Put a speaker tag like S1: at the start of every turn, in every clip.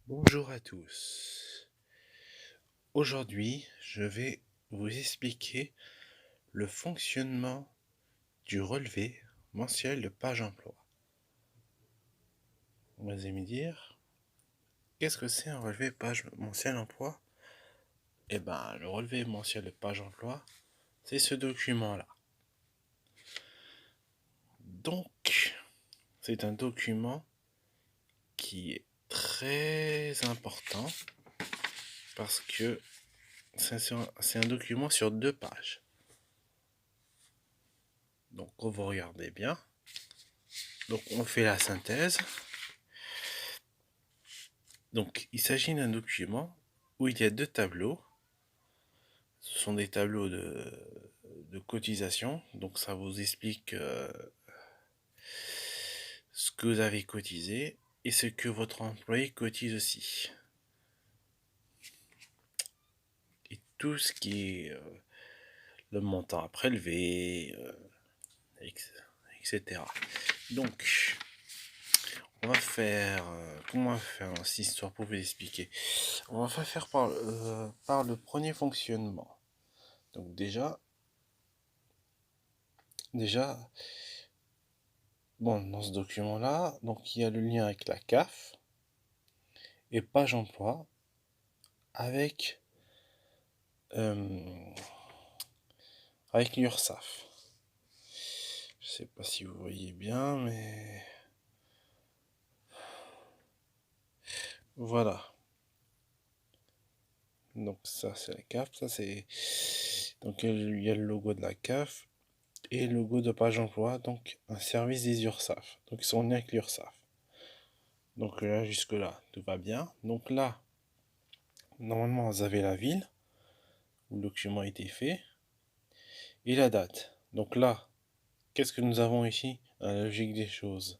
S1: Bonjour à tous. Aujourd'hui, je vais vous expliquer le fonctionnement du relevé mensuel de page emploi. Vous allez me dire, qu'est-ce que c'est un relevé page mensuel emploi? Eh bien, le relevé mensuel de page emploi, c'est ce document-là. Donc, c'est un document qui est très important parce que c'est un document sur 2 pages. Donc, vous regardez bien. Donc, on fait la synthèse. Donc, il s'agit d'un document où il y a 2 tableaux. Ce sont des tableaux de cotisation. Donc, ça vous explique ce que vous avez cotisé et ce que votre employé cotise aussi. Et tout ce qui est le montant à prélever, etc. Donc, on va faire... comment on va faire dans cette histoire pour vous expliquer? On va faire par le premier fonctionnement. Donc déjà, bon, dans ce document-là, donc il y a le lien avec la CAF et page emploi avec, euh, avec l'URSSAF. Je sais pas si vous voyez bien, mais voilà. Donc ça c'est la CAF, ça c'est donc il y a le logo de la CAF et le logo de page emploi, donc un service des URSSAF. Donc ils sont liés avec l'URSSAF. Donc là jusque là tout va bien. Donc là normalement vous avez la ville où le document a été fait et la date. Donc là, qu'est-ce que nous avons ici? La logique des choses.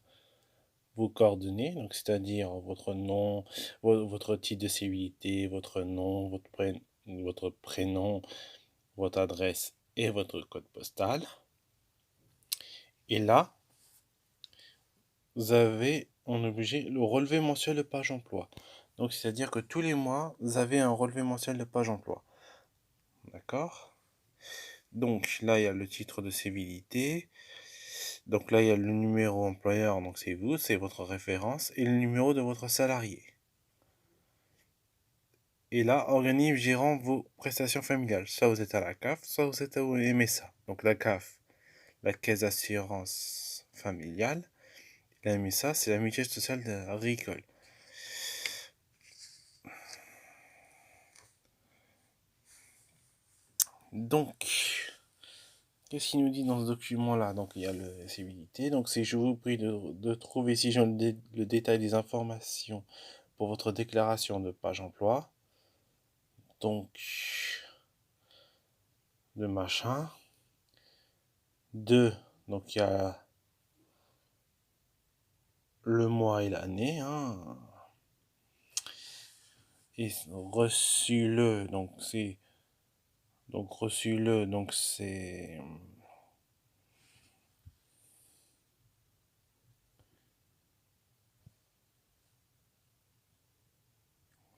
S1: Vos coordonnées, donc c'est-à-dire votre nom, votre titre de civilité, votre nom, votre prénom, votre adresse et votre code postal. Et là, on est obligé le relevé mensuel de page emploi. Donc c'est-à-dire que tous les mois, vous avez un relevé mensuel de page emploi. D'accord? Donc là, il y a le titre de civilité. Donc là, il y a le numéro employeur, donc c'est vous, c'est votre référence, et le numéro de votre salarié. Et là, organisme gérant vos prestations familiales. Soit vous êtes à la CAF, soit vous êtes au MSA. Donc la CAF, la Caisse d'assurance familiale. La MSA, c'est la mutuelle sociale agricole. Donc, qu'est-ce qu'il nous dit dans ce document-là? Donc, il y a la civilité. Donc, c'est je vous prie de trouver ici le détail des informations pour votre déclaration de page emploi. Donc, le machin. 2, donc il y a le mois et l'année. Hein. Et reçu-le, donc c'est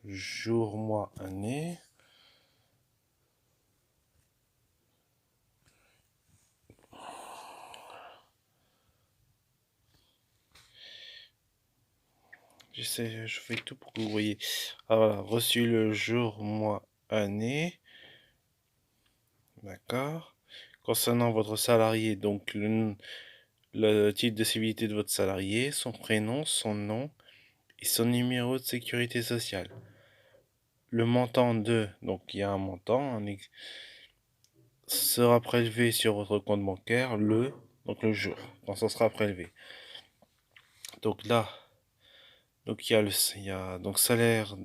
S1: jour, mois, année. Je fais tout pour que vous voyez. Ah voilà, reçu le jour, mois, année. D'accord. Concernant votre salarié, donc le titre de civilité de votre salarié, son prénom, son nom et son numéro de sécurité sociale. Le montant donc il y a un montant, sera prélevé sur votre compte bancaire donc le jour, quand ça sera prélevé. Donc là, donc il y a donc salaire,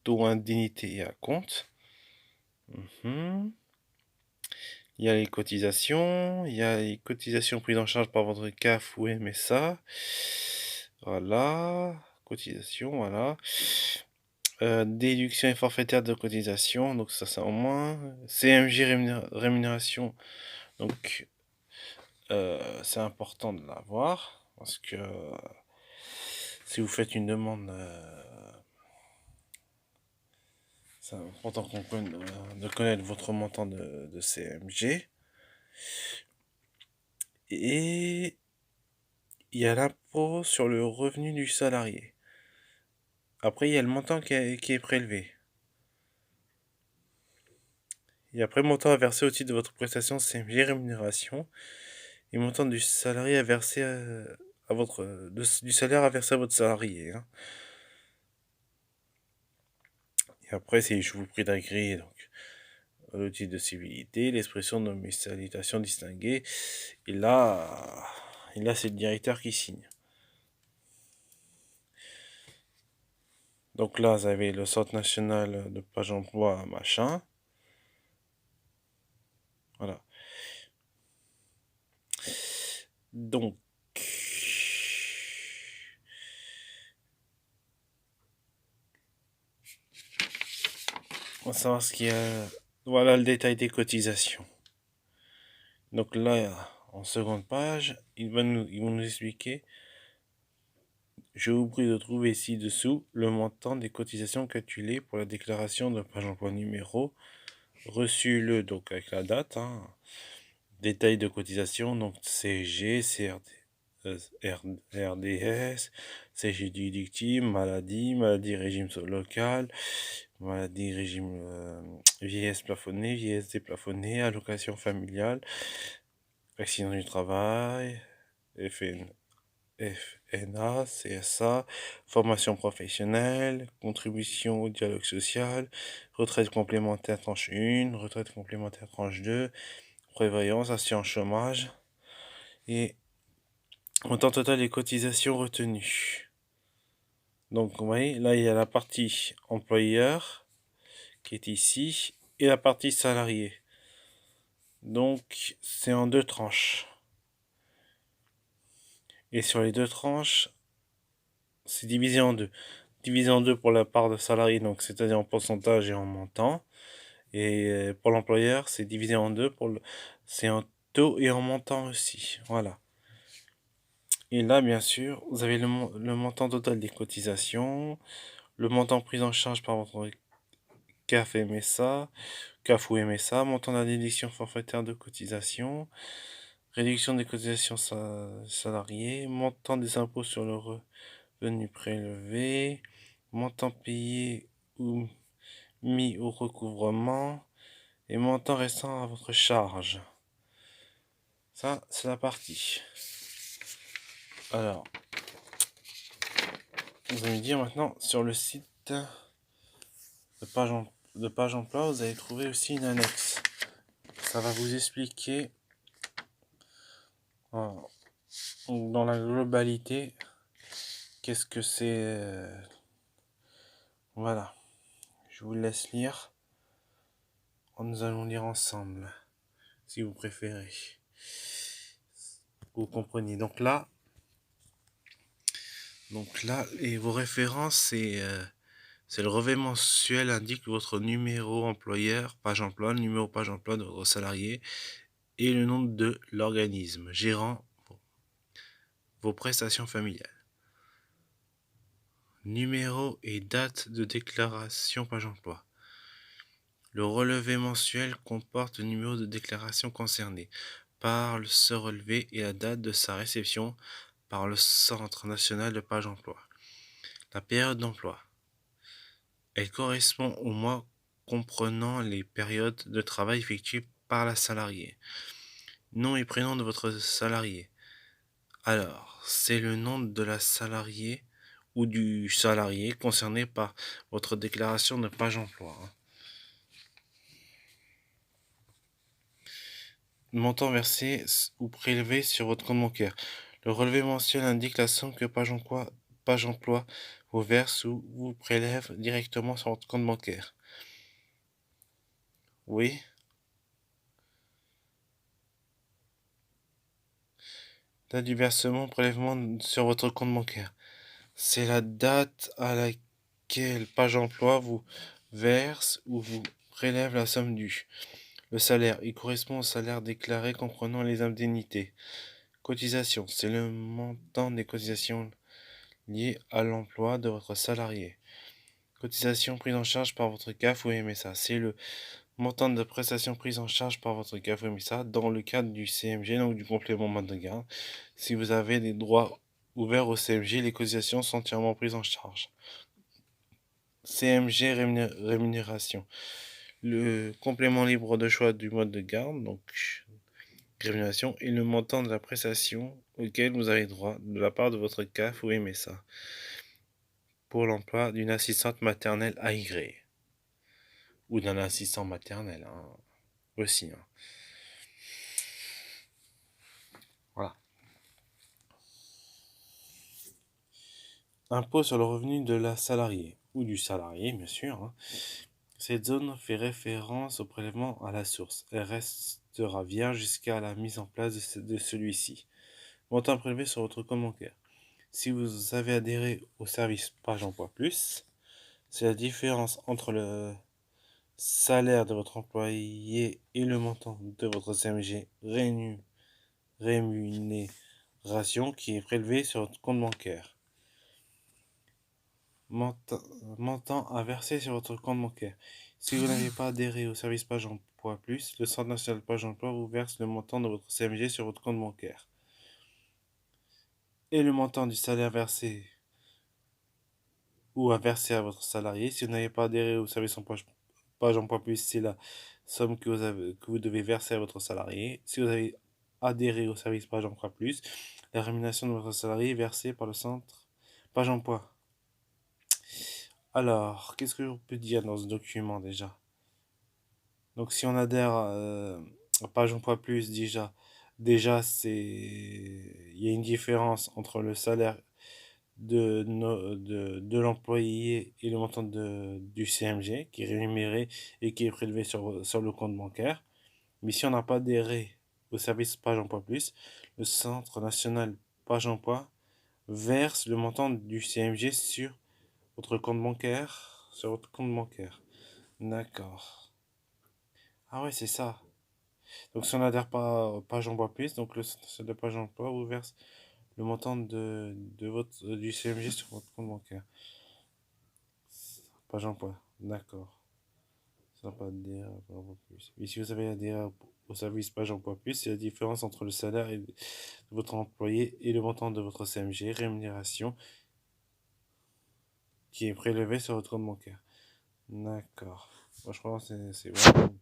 S1: dont indemnité et à compte. Mhm. Il y a il y a les cotisations prises en charge par votre CAF ou MSA. Voilà, cotisation, voilà. Déduction et forfaitaire de cotisation, donc ça c'est en moins. CMJ rémunération, donc c'est important de l'avoir parce que si vous faites une demande C'est important de connaître votre montant de CMG. Et il y a l'impôt sur le revenu du salarié. Après, il y a le montant qui est prélevé. Et après, montant à verser au titre de votre prestation CMG rémunération. Et montant du salarié à verser à votre, du salaire à verser à votre salarié. Hein. Et après, c'est je vous prie d'agréer. Donc, le titre de civilité, l'expression de mes salutations distinguées. Et là, c'est le directeur qui signe. Donc là, vous avez le Centre national de page emploi, machin. Voilà. Donc, on va savoir ce qu'il y a. Voilà le détail des cotisations. Donc là, en seconde page, ils vont nous expliquer. Je vous prie de trouver ci-dessous le montant des cotisations calculées pour la déclaration de page emploi numéro. Reçu le, donc avec la date. Hein. Détail de cotisation, donc CG, RDS, CG déductible, maladie régime local, maladie régime vieillesse plafonnée, vieillesse déplafonnée, allocation familiale, accident du travail, FNA, CSA, formation professionnelle, contribution au dialogue social, retraite complémentaire tranche 1, retraite complémentaire tranche 2, prévoyance, assurance chômage et montant total des cotisations retenues. Donc vous voyez, là il y a la partie employeur qui est ici et la partie salarié. Donc c'est en deux tranches. Et sur les deux tranches, c'est divisé en deux. Divisé en deux pour la part de salarié, donc c'est-à-dire en pourcentage et en montant. Et pour l'employeur, c'est divisé en deux, c'est en taux et en montant aussi. Voilà. Et là, bien sûr, vous avez le montant total des cotisations, le montant pris en charge par votre CAF MSA, CAF ou MSA, montant de la déduction forfaitaire de cotisation, réduction des cotisations salariées, montant des impôts sur le revenu prélevé, montant payé ou mis au recouvrement, et montant restant à votre charge. Ça, c'est la partie. Alors, vous allez me dire maintenant, sur le site de page emploi, vous allez trouver aussi une annexe. Ça va vous expliquer dans la globalité qu'est-ce que c'est. Voilà, je vous laisse lire. Nous allons lire ensemble, si vous préférez. Vous comprenez. Et vos références, c'est le relevé mensuel indique votre numéro employeur, page emploi, le numéro page emploi de votre salarié et le nom de l'organisme gérant vos prestations familiales. Numéro et date de déclaration page emploi. Le relevé mensuel comporte le numéro de déclaration concerné par ce relevé et la date de sa réception par le Centre national de page emploi. La période d'emploi. Elle correspond au mois comprenant les périodes de travail effectuées par la salariée. Nom et prénom de votre salarié. Alors, c'est le nom de la salariée ou du salarié concerné par votre déclaration de page emploi. Montant versé ou prélevé sur votre compte bancaire. Le relevé mensuel indique la somme que page emploi vous verse ou vous prélève directement sur votre compte bancaire. Oui. Date du versement, prélèvement sur votre compte bancaire. C'est la date à laquelle page emploi vous verse ou vous prélève la somme due. Le salaire, il correspond au salaire déclaré comprenant les indemnités. Cotisation, c'est le montant des cotisations liées à l'emploi de votre salarié. Cotisation prise en charge par votre CAF ou MSA. C'est le montant de prestation prise en charge par votre CAF ou MSA dans le cadre du CMG, donc du complément main de garde. Si vous avez des droits ouverts au CMG, les cotisations sont entièrement prises en charge. CMG rémunération. Le complément libre de choix du mode de garde, donc rémunération, et le montant de la prestation auquel vous avez droit de la part de votre CAF ou MSA pour l'emploi d'une assistante maternelle agréée ou d'un assistant maternel aussi. Voilà. Impôt sur le revenu de la salariée ou du salarié, bien sûr. Cette zone fait référence au prélèvement à la source. Elle restera vierge jusqu'à la mise en place de celui-ci. Montant prélevé sur votre compte bancaire. Si vous avez adhéré au service Page Emploi Plus, c'est la différence entre le salaire de votre employé et le montant de votre CMG rémunération qui est prélevé sur votre compte bancaire. Montant à verser sur votre compte bancaire. Si vous n'avez pas adhéré au service Page Emploi Plus, le Centre national Page Emploi vous verse le montant de votre CMG sur votre compte bancaire. Et le montant du salaire versé ou à verser à votre salarié. Si vous n'avez pas adhéré au service Page Emploi Plus, c'est la somme que vous devez verser à votre salarié. Si vous avez adhéré au service Page Emploi Plus, la rémunération de votre salarié est versée par le centre Page Emploi. Alors, qu'est-ce que on peut dire dans ce document déjà? Donc, si on adhère à Page Emploi Plus, déjà il y a une différence entre le salaire de l'employé et le montant du CMG qui est rémunéré et qui est prélevé sur le compte bancaire. Mais si on n'a pas adhéré au service Page Emploi Plus, le Centre national Page Emploi verse le montant du CMG sur votre compte bancaire. Sur votre compte bancaire. D'accord. Ah ouais, c'est ça. Donc si on n'adhère pas au Page Emploi Plus, donc le Centre national de Page Emploi vous verse le montant du CMG sur votre compte bancaire. Page Emploi. D'accord. Ça n'a pas adhéré à Page Emploi Plus. Mais si vous avez adhéré au service Page Emploi Plus, c'est la différence entre le salaire de votre employé et le montant de votre CMG, rémunération, qui est prélevé sur votre compte bancaire. D'accord. Moi, je crois que c'est vraiment